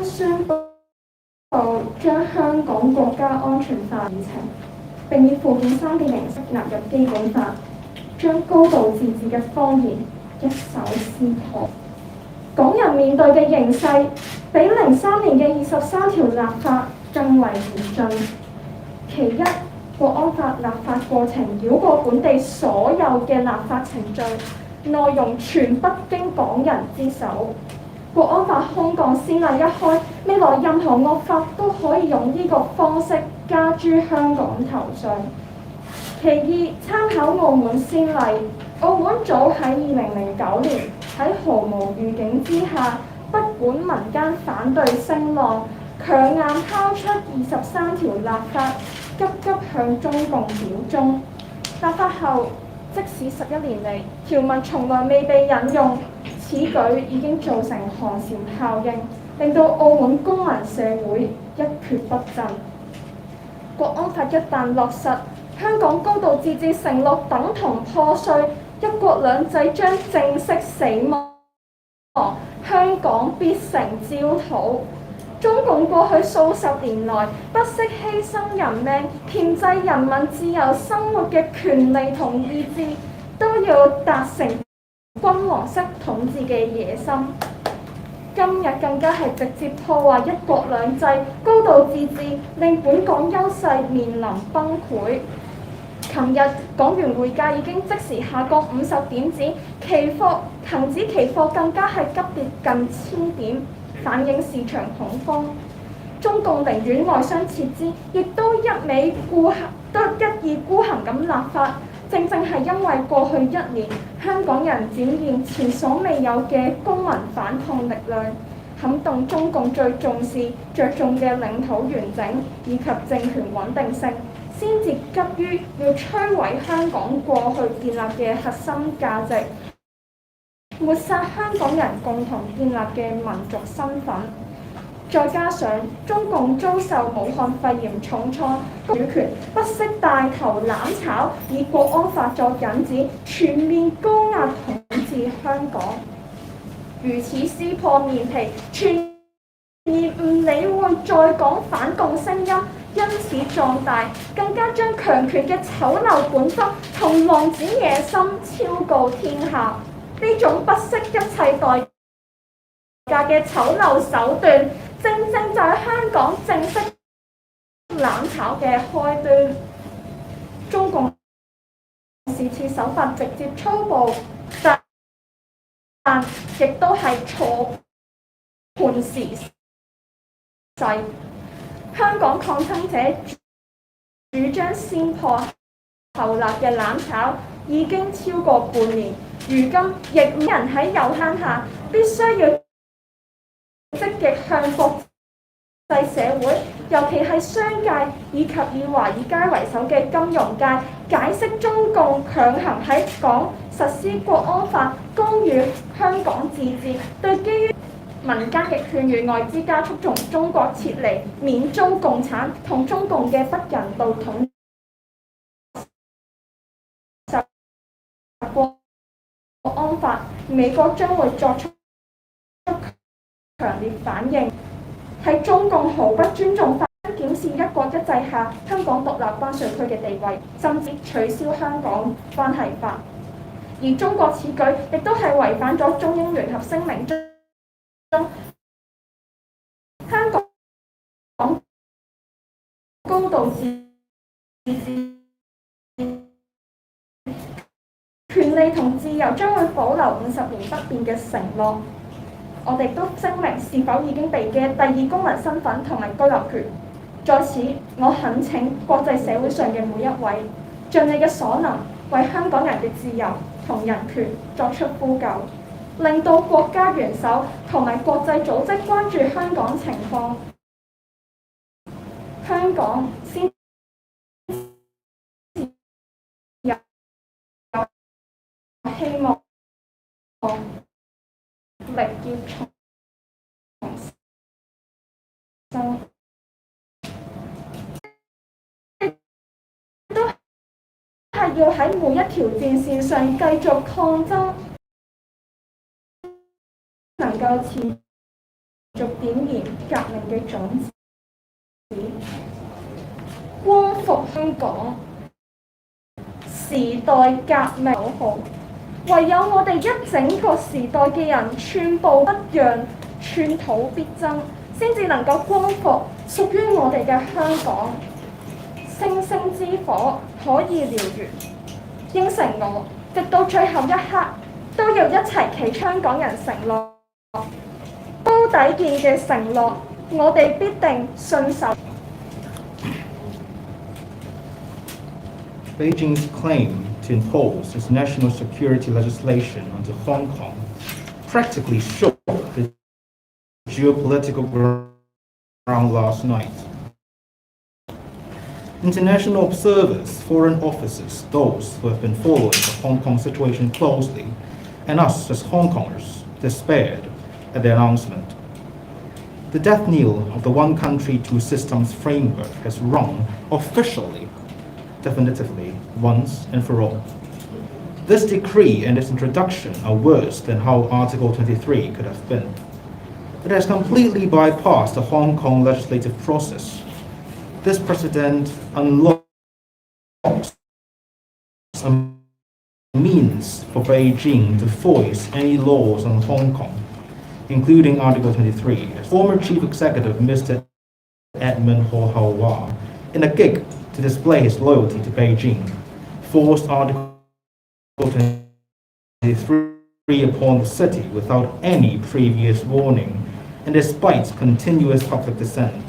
宣布將香港國家安全法議程，並以附件3嘅形式納入基本法，將高度自治嘅謊言一手撕破。港人面對嘅形勢比03年嘅23條立法更為嚴峻。其一，國安法立法過程繞過本地所有嘅立法程序，內容全不經港人之手。國安法空降先例一開，未來任何惡法都可以用呢個方式加諸香港頭上。其二，參考澳門先例，澳門早喺2009年喺毫無預警之下，不管民間反對聲浪，強硬拋出23條立法，急急向中共表忠。立法後，即使11年嚟條文從來未被引用，此舉已經造成寒蟬效應，令到澳門公民社會一蹶不振。國安法一旦落實，香港高度自治承諾等同破碎，一國兩制將正式死亡，香港必成焦土。中共過去數十年來不惜犧牲人命、鉗制人民自由生活嘅權利同意志，都要達成君王式統治嘅野心。今日更加係直接破壞一國兩制、高度自治，令本港優勢面臨崩潰。琴日港元匯價已經即時下降50點子，恒指期貨更加係急跌近1000點，反映市場恐慌。中共寧願外商撤資，亦都一意孤行咁立法，正係因為過去1年香港人展現前所未有嘅公民反抗力量，撼動中共最着重嘅領土完整以及政權穩定性，先至急於要摧毀香港過去建立嘅核心價值，抹殺香港人共同建立嘅民族身份。再加上中共遭受武漢肺炎重創，主權不惜帶頭攬炒，以國安法作引子，全面高壓統治香港。如此撕破面皮，全而唔理會在港反共聲音，因此壯大，更加將強權嘅醜陋本質同狼子野心昭告天下。呢種不惜一切代價嘅醜陋手段，正就係香港正式攬炒嘅開端。中共是次手法直接粗暴，但亦都係錯判時勢。香港抗爭者主張先破後立嘅攬炒已經超過半年，如今亦有人喺有限下必須要積極向國際社會，尤其係商界以及以華爾街為首嘅金融界解釋中共強行喺港實施國安法，干預香港自治，對基於民間嘅勸喻外資加速從中國撤離，免遭共產同中共嘅不人道統治。國安法，美國將會作出強烈反應，喺中共毫不尊重法，檢視一國一制下香港獨立關稅區嘅地位，甚至取消香港關係法。而中國此舉亦都係違反咗中英聯合聲明中香港高度自治、權利同自由將會保留50年不變嘅承諾。我哋都聲明是否已經被嘅第二公民身份同埋居留權。在此，我懇請國際社會上嘅每一位，盡你嘅所能，為香港人嘅自由同人權作出呼救，令到國家元首同埋國際組織關注香港情況，香港先有希望力竭重生，都係要喺每一條戰線上繼續抗爭，能夠持續點燃革命嘅種子，光復香港，時代革命口號。唯有我哋一整個時代嘅人寸步不讓、寸土必爭，先至能夠光復屬於我哋嘅香港。星星之火可以燎原，應承我，直到最後一刻都要一齊企香港人承諾高底線嘅承諾，我哋必定信守。Beijing's claim to impose its national security legislation onto Hong Kong practically shook the geopolitical ground last night. International observers, foreign officers, those who have been following the Hong Kong situation closely, and us as Hong Kongers despaired at the announcement. The death knell of the one country, two systems framework has rung officially, definitively, once and for all. This decree and its introduction are worse than how Article 23 could have been. It has completely bypassed the Hong Kong legislative process. This precedent unlocks a means for Beijing to voice any laws on Hong Kong, including Article 23. Former Chief Executive Mr. Edmund Ho Hao Wah, in a gig to display his loyalty to Beijing, forced Article 23 upon the city without any previous warning and despite continuous public dissent.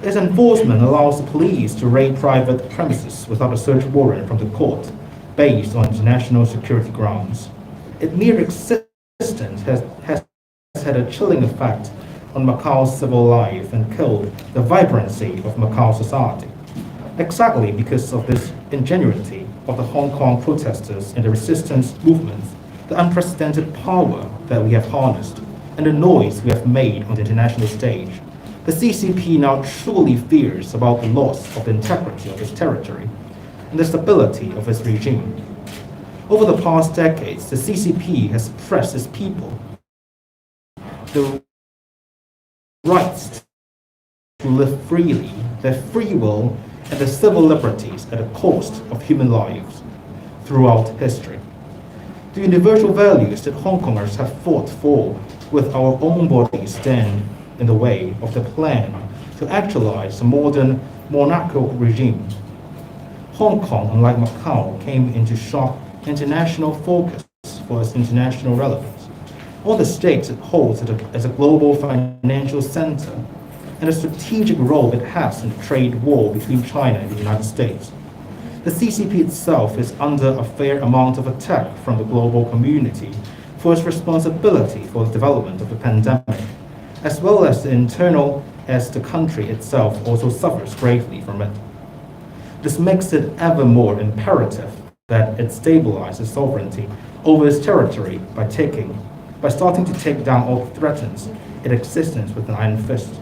Its enforcement allows the police to raid private premises without a search warrant from the court, based on international security grounds. Its mere existence has had a chilling effect on Macau's civil life and killed the vibrancy of Macau society. Exactly because of this ingenuity of the Hong Kong protesters and the resistance movements, the unprecedented power that we have harnessed, and the noise we have made on the international stage, the CCP now truly fears about the loss of the integrity of its territory and the stability of its regime. Over the past decades, the CCP has pressed its people the rights to live freely, their free will, and their civil liberties at the cost of human lives throughout history. The universal values that Hong Kongers have fought for with our own bodies stand in the way of the plan to actualize a modern monarchical regime. Hong Kong, unlike Macau, came into sharp international focus for its international relevance. All the stakes it holds as a global financial center and the strategic role it has in the trade war between China and the United States. The CCP itself is under a fair amount of attack from the global community for its responsibility for the development of the pandemic, as well as the country itself also suffers greatly from it. This makes it ever more imperative that it stabilizes sovereignty over its territory by starting to take down all threats its existence with an iron fist.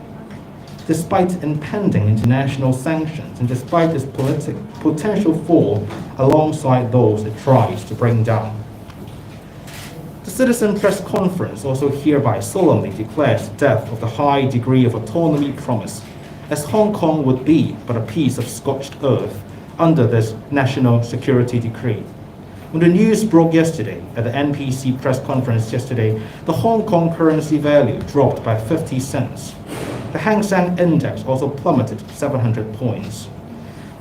Despite impending international sanctions and despite its potential fall alongside those it tries to bring down. The Citizen Press Conference also hereby solemnly declares the death of the high degree of autonomy promised, as Hong Kong would be but a piece of scorched earth under this national security decree. When the news broke yesterday at the NPC press conference yesterday, the Hong Kong currency value dropped by 50 cents. The Hang Seng Index also plummeted 700 points.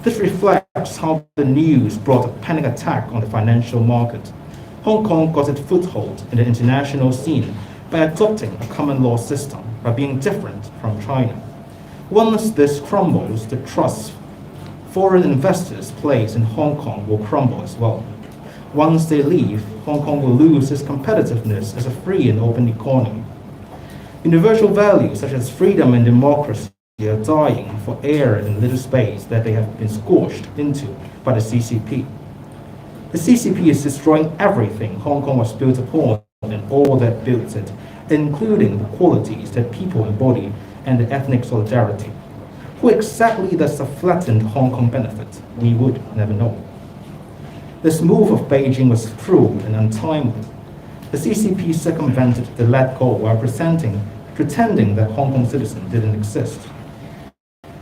This reflects how the news brought a panic attack on the financial market. Hong Kong got its foothold in the international scene by adopting a common law system, by being different from China. Once this crumbles, the trust foreign investors place in Hong Kong will crumble as well. Once they leave, Hong Kong will lose its competitiveness as a free and open economy. Universal values such as freedom and democracy are dying for air in little space that they have been scorched into by the CCP. The CCP is destroying everything Hong Kong was built upon and all that builds it, including the qualities that people embody and the ethnic solidarity. Who exactly does the flattened Hong Kong benefit? We would never know. This move of Beijing was cruel and untimely. The CCP circumvented the let go while presenting pretending that Hong Kong citizens didn't exist.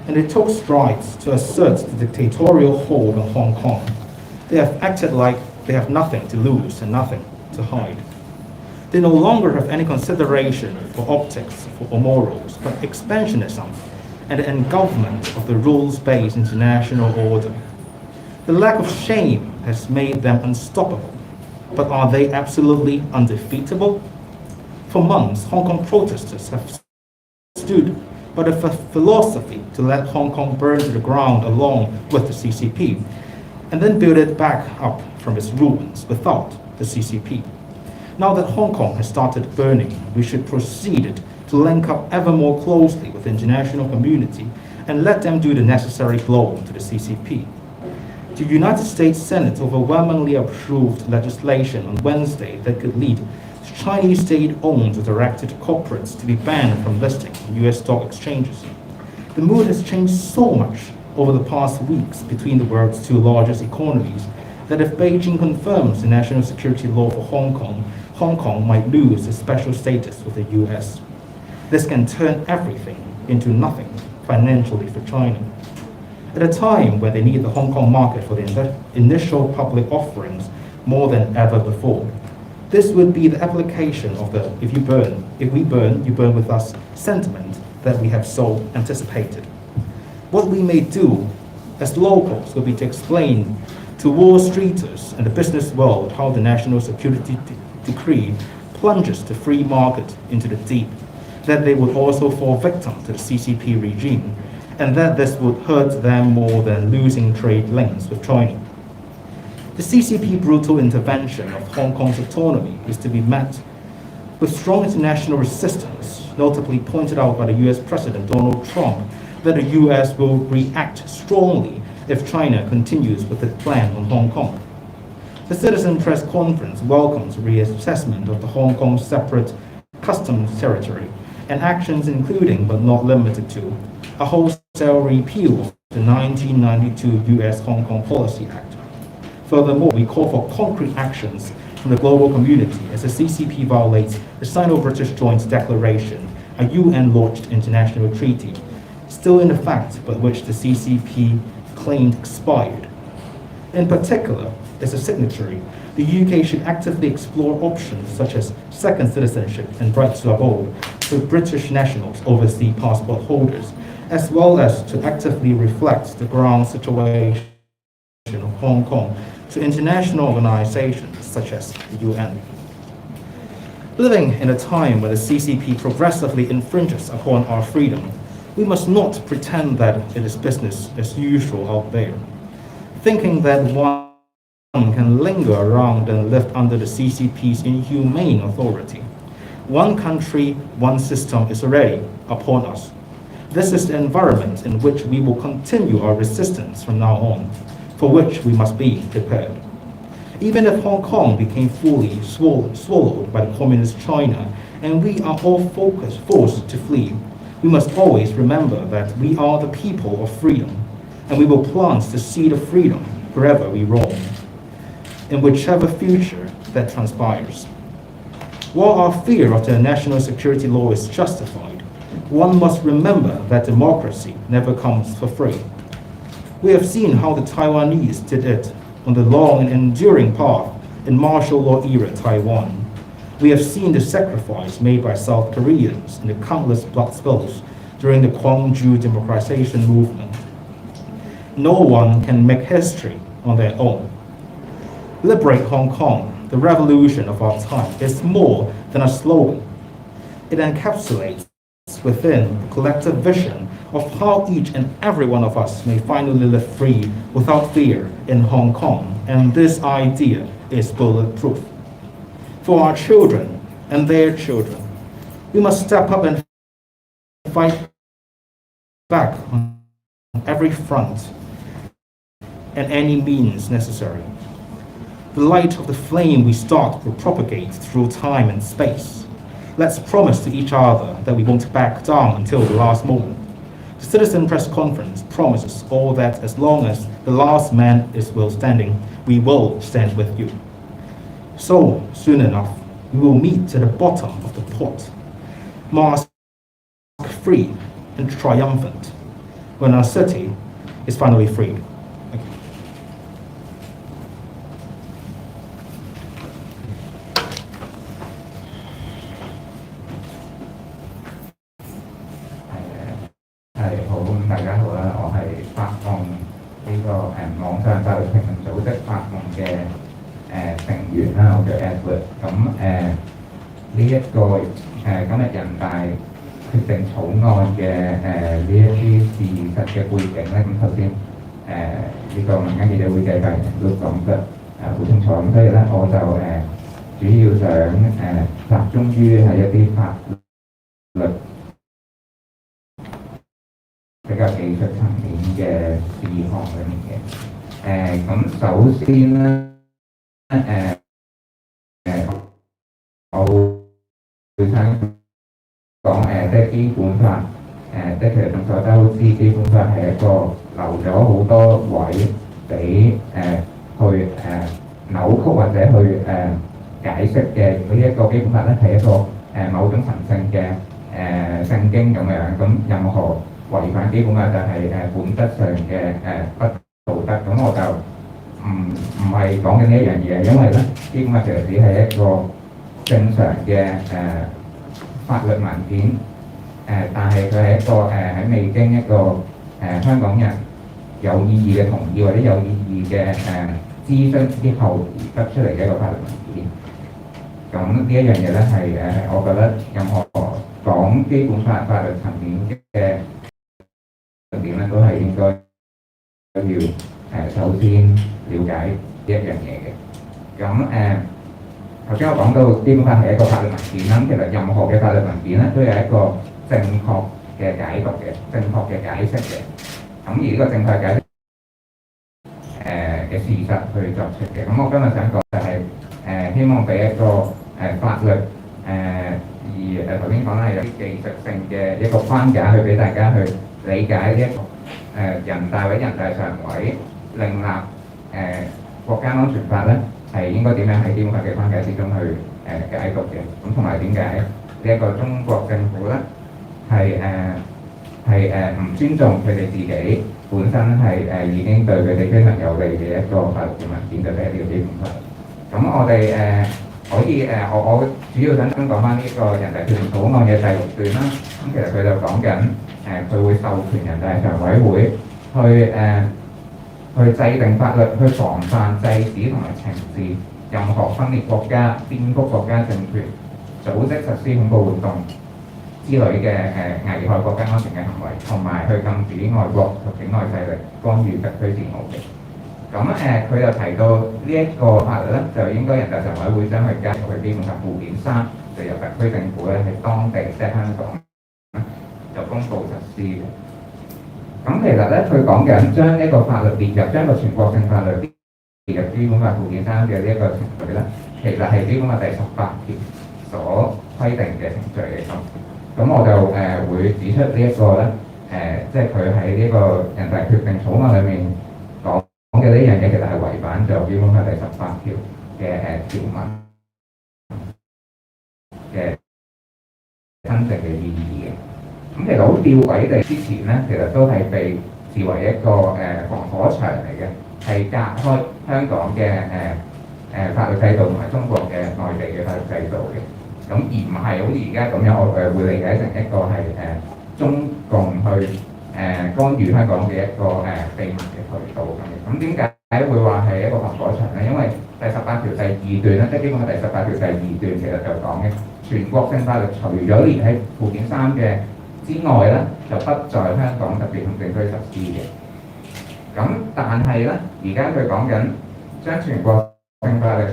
And they took strides to assert the dictatorial hold on Hong Kong. They have acted like they have nothing to lose and nothing to hide. They no longer have any consideration for optics or morals, but expansionism and the engulfment of the rules-based international order. The lack of shame has made them unstoppable. But are they absolutely undefeatable? For months, Hong Kong protesters have stood by the philosophy to let Hong Kong burn to the ground along with the CCP, and then build it back up from its ruins without the CCP. Now that Hong Kong has started burning, we should proceed to link up ever more closely with the international community and let them do the necessary blowing to the CCP. The United States Senate overwhelmingly approved legislation on Wednesday that could lead to Chinese state-owned or directed corporates to be banned from listing in US stock exchanges. The mood has changed so much over the past weeks between the world's two largest economies that if Beijing confirms the national security law for Hong Kong might lose its special status with the US. This can turn everything into nothing financially for China. At a time when they need the Hong Kong market for the initial public offerings more than ever before, this would be the application of the if we burn, you burn with us sentiment that we have so anticipated. What we may do as locals will be to explain to Wall Streeters and the business world how the national security decree plunges the free market into the deep, that they would also fall victim to the CCP regime, and that this would hurt them more than losing trade links with China. The CCP brutal intervention of Hong Kong's autonomy is to be met with strong international resistance, notably pointed out by the US President Donald Trump that the US will react strongly if China continues with its plan on Hong Kong. The Citizen Press Conference welcomes reassessment of the Hong Kong separate customs territory and actions including but not limited to a wholesale repeal of the 1992 US Hong Kong Policy Act. Furthermore, we call for concrete actions from the global community as the CCP violates the Sino-British Joint Declaration, a UN-launched international treaty, still in effect but which the CCP claimed expired. In particular, as a signatory, the UK should actively explore options such as second citizenship and right to abode for British nationals, overseas passport holders, as well as to actively reflect the ground situation of Hong Kong to international organizations such as the UN. Living in a time when the CCP progressively infringes upon our freedom, we must not pretend that it is business as usual out there. Thinking that one can linger around and live under the CCP's inhumane authority. One country, one system is already upon us. This is the environment in which we will continue our resistance from now on, for which we must be prepared. Even if Hong Kong became fully swallowed by the communist China and we are all forced to flee, we must always remember that we are the people of freedom, and we will plant the seed of freedom wherever we roam, in whichever future that transpires. While our fear of the national security law is justified, one must remember that democracy never comes for free. We have seen how the Taiwanese did it on the long and enduring path in martial law era Taiwan. We have seen the sacrifice made by South Koreans in the countless blood spills during the Gwangju democratization movement. No one can make history on their own. Liberate Hong Kong, the revolution of our time, is more than a slogan. It encapsulates within the collective vision of how each and every one of us may finally live free without fear in Hong Kong, and this idea is bulletproof. For our children and their children, we must step up and fight back on every front and any means necessary. The light of the flame we start will propagate through time and space. Let's promise to each other that we won't back down until the last moment. The Citizen Press Conference promises all that as long as the last man is still standing, we will stand with you. So, soon enough, we will meet at the bottom of the pot. Mars free and triumphant when our city is finally free. Thank you. 好，大家好啦，我係發夢呢個網上法律評論組織發夢嘅成員啦，我叫 Edward。咁呢一個今日人大決定草案嘅呢一啲事實嘅背景咧，咁頭先呢個民間記者會嘅發言人都講得好清楚，咁所以咧我就主要想集中於係一啲法律比較技術層面嘅事項裏面嘅。咁首先咧，我會想講即係基本法，即係其實眾所周知，基本法係一個留咗好多位俾去扭曲或者去解釋嘅。呢一個基本法咧係一個某種神聖嘅聖經咁樣，咁任何違反基本法就係本質上嘅不道德。咁我就唔係講緊呢一樣嘢，因為咧基本法其實只係一個正常嘅法律文件，但係佢係一個喺未經一個香港人有意義嘅同意或者有意義嘅諮詢之後而得出嚟嘅一個法律文件。咁呢一樣嘢咧係我覺得任何講基本法法律層面嘅點咧都係應該要首先了解呢一樣嘢嘅。咁頭先我講到基本法係一個法律文件啦，其實任何嘅法律文件咧都有一個正確嘅解讀嘅、正確嘅解釋嘅。咁而呢個正確解釋嘅事實去作出嘅。咁我今日想講就係希望俾一個法律而頭先講啦係有啲技術性嘅一個框架去俾大家去理解呢一個人大或者人大常委另立國家安全法咧係應該點樣喺基本法嘅框架之中去解讀嘅。咁同埋點解呢一個中國政府咧係唔尊重佢哋自己本身係已經對佢哋非常有利嘅一個法律嘅文件，就係呢個基本法。咁我哋可以我主要想講翻呢個人大決定草案嘅第6段啦。咁其實佢就講緊佢會授權人大常委會去制定法律，去防範、制止同埋懲治任何分裂國家、顛覆國家政權、組織實施恐怖活動之類嘅危害國家安全嘅行為，同埋去禁止外國及境外勢力干預特區事務嘅。咁佢就提到呢一個法律咧，就應該人大常委會將佢加入去基本法附件3，就由特區政府咧喺當地即係香港就公布實施嘅。咁其實咧，佢講緊將呢個法律列入，將個全國性法律列入基本法附件3嘅呢一個程序咧，其實係基本法第18條所規定嘅程序嚟嘅。咁我就會指出呢一個咧，即係佢喺呢個人大決定草案裏面講嘅呢樣嘢，其實係違反咗基本法第18條嘅條文嘅真正嘅意義嘅。咁其實好吊詭地，之前咧其實都係被視為一個防火牆嚟嘅，係隔開香港嘅法律制度同埋中國嘅內地嘅法律制度嘅。咁而唔係好似而家咁樣，我會理解成一個係中共去干預香港嘅一個秘密嘅渠道咁嘅。咁點解會話係一個防火牆咧？因為第18條第2段咧，即係基本法第18條第2段，其實就講嘅全國性法律除咗列喺附件3嘅之外咧，就不在香港特別行政區實施嘅。咁但係咧，而家佢講緊將全國性法律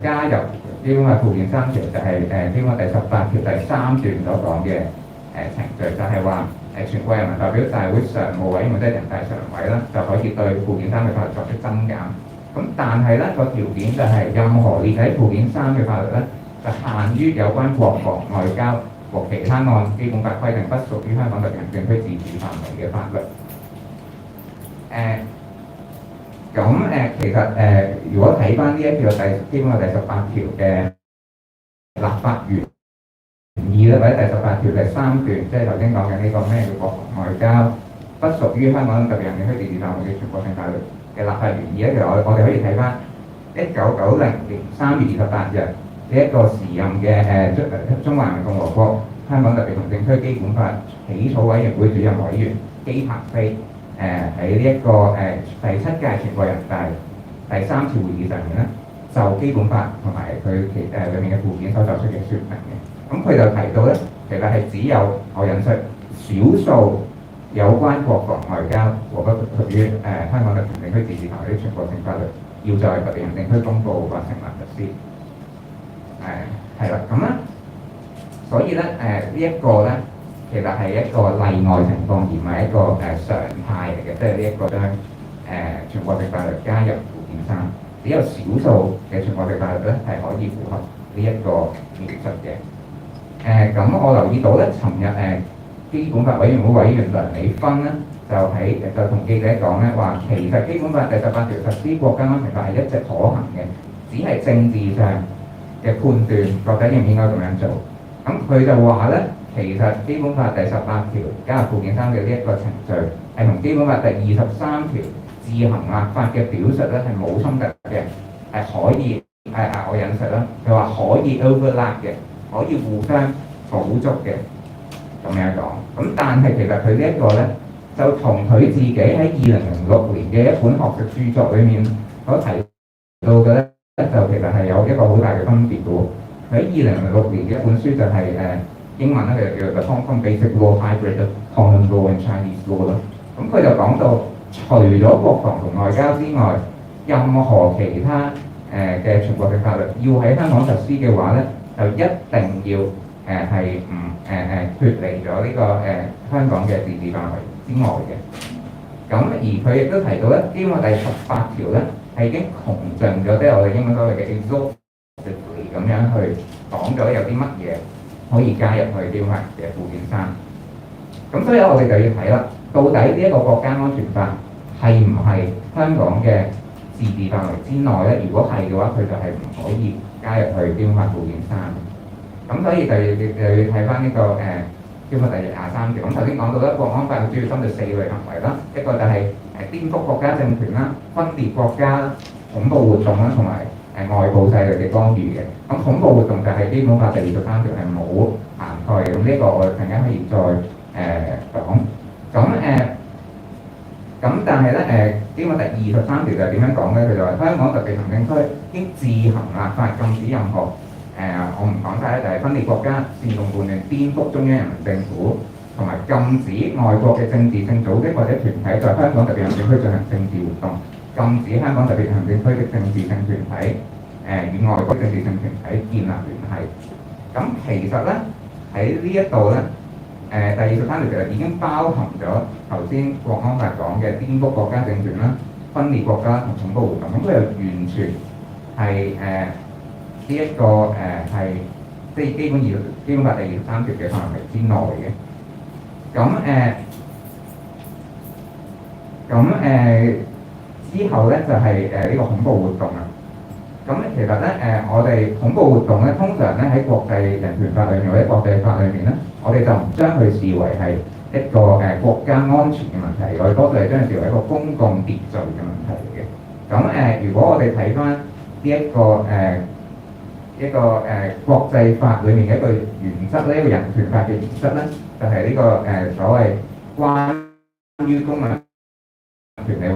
加入基本法附件3條，就係基本法第18條第3段所講嘅程序，就係話全國人民代表大會常務委員會即係人大常委啦，就可以對附件3嘅法律作出增減。咁但係咧個條件就係任何列喺附件3嘅法律咧，就限於有關國防、外交和其他按基本法規定不屬於香港特別行政區自治範圍嘅法律。其實如果睇翻呢一條基本法第18條嘅立法原2咧，或者第18條第3段，即係頭先講緊呢個咩叫國防外交，不屬於香港特別行政區自治範圍嘅全國性法律嘅立法原意咧。其實我哋可以睇翻1990年3月28日呢一個時任嘅中華人民共和國香港特別行政區基本法起草委員會主任委員姬鵬飛喺呢一個第7屆全國人大第3次會議上面咧，就基本法同埋佢裏面嘅附件所作出嘅説明嘅。咁佢就提到咧，其實係只有我引述少數有關國防外交和不屬於香港特別行政區自治範圍的全國性法律，要在特別行政區公布或成立實施。係啦，咁咧，所以咧呢一個咧，其實係一個例外情況，而唔係一個常態嚟嘅，即係呢一個將全國性法律加入附件3，只有少數嘅全國性法律咧係可以符合呢一個描述嘅。咁我留意到咧，尋日基本法委員會委員梁美芬咧就同記者講咧，話其實基本法第18條實施國家安全法係一直可行嘅，只係政治上嘅判斷，覺得應唔應該咁樣做。咁佢就話咧，其實基本法第18條加入附件3嘅呢一個程序，係同基本法第23條自行立法嘅表述咧係冇衝突嘅，係可以我引述啦，佢話可以 overlap 嘅，可以互相補足嘅咁樣講。咁但係其實佢呢一個咧，就同佢自己喺2006年嘅一本學術著作裏面所提到嘅咧，就其實係有一個好大嘅分別嘅喎。喺2006年嘅一本書就係英文咧，佢就叫做 Hong Kong Basic Law Hybrid Common Law and Chinese Law 啦。咁佢就講到，除咗國防同外交之外，任何其他嘅全國性法律要喺香港實施嘅話咧，就一定要係唔脫離咗呢個香港嘅自治範圍之外嘅。咁而佢亦都提到咧，基本法第18條咧係已經窮盡咗，即係我哋英文所謂嘅 exhaustively 咁樣去講咗有啲乜嘢可以加入去基本法嘅附件3。咁所以我哋就要睇啦，到底呢一個國家安全法係唔係香港嘅自治範圍之內咧？如果係嘅話，佢就係唔可以加入去基本法附件3。咁所以就要睇翻呢個基本法第23條。咁頭先講到咧，國安法主要針對4類行為啦，一個就係顛覆國家政權啦、分裂國家啦、恐怖活動啦，同埋外部勢力嘅干預嘅。咁恐怖活動就係基本法第23條係冇涵蓋嘅。咁呢個我陣間可以再講。咁但係咧基本法第23條就係點樣講咧？佢就話香港特別行政區應自行立法禁止任何我唔講晒咧，就係分裂國家、煽動叛亂、顛覆中央人民政府，同埋禁止外國嘅政治性組織或者團體在香港特別行政區進行政治活動，禁止香港特別行政區的政治性團體與外國政治性團體建立聯繫。咁其實咧喺呢一度咧，第23條其實已經包含咗頭先國安法講嘅顛覆國家政權啦、分裂國家同恐怖活動。咁佢又完全係呢一個係即係基本法第23條嘅範圍之內嘅。之後咧就係呢個恐怖活動啦。咁其實咧我哋恐怖活動咧，通常咧喺國際人權法裏面或者國際法裏面咧，我哋就唔將佢視為係一個國家安全嘅問題，我哋多數係將佢視為一個公共秩序嘅問題嚟嘅。咁如果我哋睇翻呢一個國際法裏面嘅一個原則咧，一個人權法嘅原則咧，就係呢個所謂關於公民權利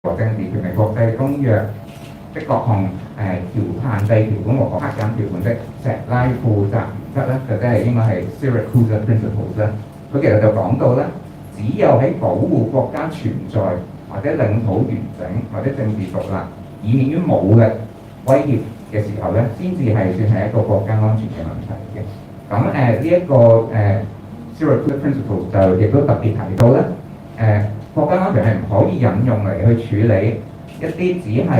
和政治權利國際公約的各項限制條款和克減條款的石拉庫澤原則咧，就即係應該係 Syracuse Principles 咧。佢其實就講到咧，只有喺保護國家存在或者領土完整或者政治獨立，以免於武力威脅嘅時候咧，先至係算係一個國家安全嘅問題嘅。咁呢一個Syracuse Principles 就亦都特別提到咧，國家安全係唔可以引用嚟去處理一啲只係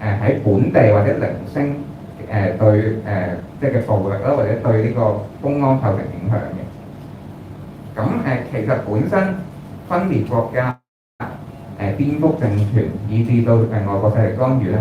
喺本地或者零星對即係嘅暴力啦，或者對呢個公安構成影響嘅。咁其實本身分裂國家、顛覆政權，以至到外國勢力干預咧，